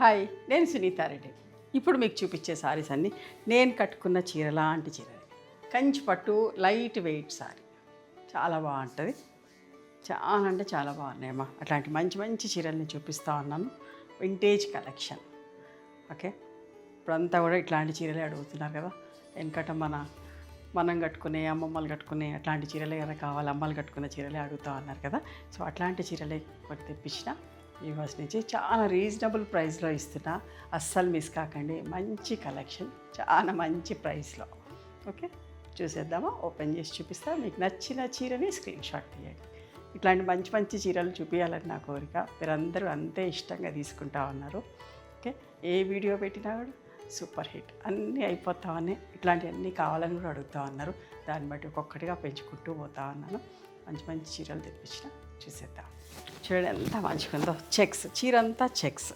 Hi, నేను సునీతారెడ్డి. ఇప్పుడు మీకు చూపించే సారీస్ అన్నీ నేను కట్టుకున్న చీర లాంటి చీరలు. కంచి పట్టు లైట్ వెయిట్ సారీ, చాలా బాగుంటుంది. చాలా అంటే చాలా బాగున్నాయమ్మా. అట్లాంటి మంచి మంచి చీరల్ని చూపిస్తూ ఉన్నాను. Vintage collection. ఓకే, ఇప్పుడంతా కూడా ఇట్లాంటి చీరలే అడుగుతున్నారు కదా. వెనకట మనం కట్టుకునే, అమ్మమ్మలు కట్టుకునే అట్లాంటి చీరలే కదా కావాలి, అమ్మలు కట్టుకునే చీరలే అడుగుతూ ఉన్నారు కదా. సో అట్లాంటి చీరలే ఒకటి తెప్పించిన వ్యూవర్స్ నుంచి. చాలా రీజనబుల్ ప్రైస్లో ఇస్తున్నా, అస్సలు మిస్ కాకండి. మంచి కలెక్షన్, చాలా మంచి ప్రైస్లో. ఓకే, చూసేద్దామా? ఓపెన్ చేసి చూపిస్తా. మీకు నచ్చిన చీరని స్క్రీన్ షాట్ తీయండి. ఇట్లాంటి మంచి మంచి చీరలు చూపించాలని నా కోరిక. మీరందరూ అంతే ఇష్టంగా తీసుకుంటా ఉన్నారు. ఓకే, ఏ వీడియో పెట్టినా కూడా సూపర్ హిట్, అన్నీ అయిపోతామని, ఇట్లాంటివన్నీ కావాలని కూడా అడుగుతూ ఉన్నారు. దాన్ని బట్టి ఒక్కొక్కటిగా పెంచుకుంటూ పోతా ఉన్నాను. మంచి మంచి చీరలు తెప్పించిన, చూసేద్దాం. చూడండి ఎంత మంచిగా ఉందో. చెక్స్, చీర అంతా చెక్స్,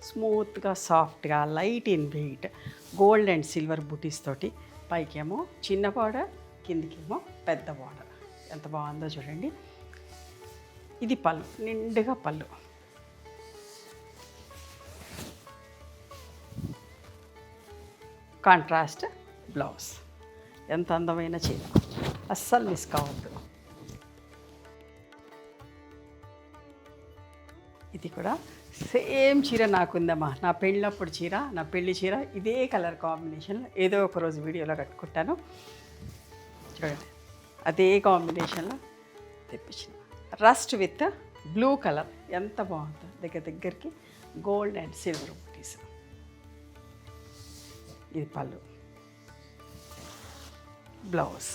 స్మూత్గా సాఫ్ట్గా light in weight, gold and silver బూటీస్ తోటి. పైకేమో చిన్న బార్డర్, కిందికేమో పెద్ద బార్డర్. ఎంత బాగుందో చూడండి. ఇది పళ్ళు, నిండుగా పళ్ళు. Contrast blouse. ఎంత అందమైన చీర, అస్సలు మిస్ కావద్దు. ఇది కూడా సేమ్ చీర నాకుందమ్మా. నా పెళ్ళప్పుడు చీర, నా పెళ్లి చీర ఇదే కలర్ కాంబినేషన్లో ఏదో ఒక రోజు వీడియోలో కట్టుకుంటాను. చూడండి, అదే కాంబినేషన్లో తెప్పించిన. రస్ట్ విత్ బ్లూ కలర్, ఎంత బాగుందో. దగ్గరికి గోల్డ్ అండ్ సిల్వర్ బూటీస్. ఇది పళ్ళు, బ్లౌజ్.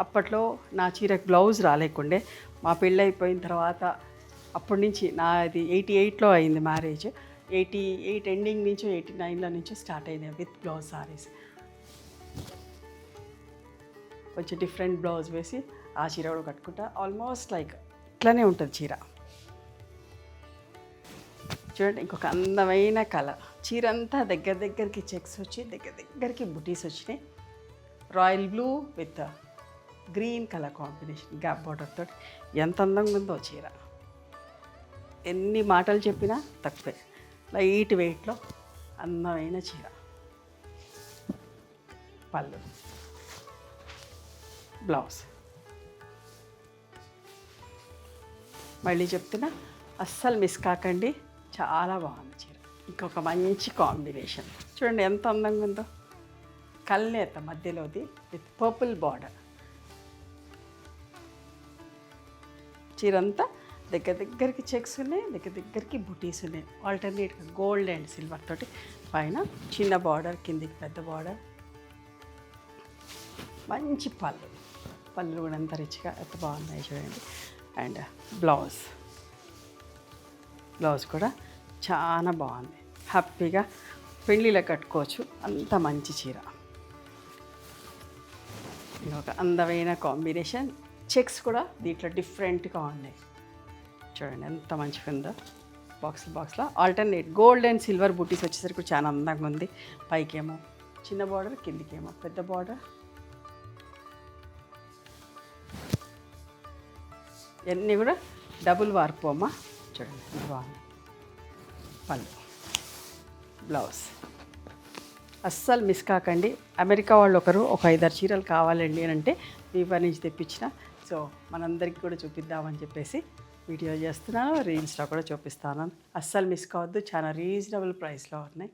అప్పట్లో నా చీరకు బ్లౌజ్ రాలేకుండే. మా పెళ్ళి అయిపోయిన తర్వాత అప్పటి నుంచి నాది 88లో అయింది మ్యారేజ్. 88 ఎండింగ్ నుంచో 89లో నుంచో స్టార్ట్ అయినాయి విత్ బ్లౌజ్ సారీస్. కొంచెం డిఫరెంట్ బ్లౌజ్ వేసి ఆ చీర కూడా కట్టుకుంటా. ఆల్మోస్ట్ లైక్ ఇట్లానే ఉంటుంది చీర. చూడండి, ఇంకొక అందమైన కలర్. చీర అంతా దగ్గరికి చెక్స్ వచ్చి దగ్గరికి బుటీస్ వచ్చినాయి. Royal blue with green colour combination, gap border తోటి. ఎంత అందంగా ఉందో చీర. ఎన్ని మాటలు చెప్పినా తక్కువే. లైట్ వెయిట్లో అందమైన చీర. పళ్ళు, బ్లౌజ్. మళ్ళీ చెప్తున్నా, అస్సలు మిస్ కాకండి. చాలా బాగుంది చీర. ఇంకొక మంచి కాంబినేషన్ చూడండి, ఎంత అందంగా ఉందో. కల్నేత మధ్యలోది విత్ పర్పుల్ బార్డర్. చీరంతా దగ్గరికి చెక్స్ ఉన్నాయి, దగ్గరికి బుటీస్ ఉన్నాయి. ఆల్టర్నేట్గా గోల్డ్ అండ్ సిల్వర్ తోటి. పైన చిన్న బార్డర్, కిందికి పెద్ద బార్డర్. మంచి పళ్ళు కూడా ఎంత రిచ్గా, ఎంత బాగున్నాయి చూడండి. అండ్ బ్లౌజ్ కూడా చాలా బాగుంది. హ్యాపీగా పెళ్ళిలో కట్టుకోవచ్చు, అంత మంచి చీర. ఇంకొక అందమైన కాంబినేషన్. చెక్స్ కూడా దీంట్లో డిఫరెంట్గా ఉన్నాయి. చూడండి ఎంత మంచిగా ఉందో. బాక్స్లో ఆల్టర్నేట్ గోల్డ్ అండ్ సిల్వర్ బూటీస్ వచ్చేసరికి చాలా అందంగా ఉంది. పైకేమో చిన్న బార్డర్, కిందికేమో పెద్ద బార్డర్. ఇవన్నీ కూడా డబుల్ వార్పు అమ్మ. చూడండి ఎంత బాగుంది. పళ్ళు, బ్లౌజ్. అస్సలు మిస్ కాకండి. అమెరికా వాళ్ళు ఒక 5-6 చీరలు కావాలండి అని అంటే వీవర్ నుంచి తెప్పించిన. సో మనందరికీ కూడా చూపిద్దామని చెప్పేసి వీడియో చేస్తున్నాను. రీల్స్లో కూడా చూపిస్తాను. అస్సలు మిస్ కావద్దు. చాలా రీజనబుల్ ప్రైస్లో ఉన్నాయి,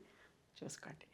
చూసుకోండి.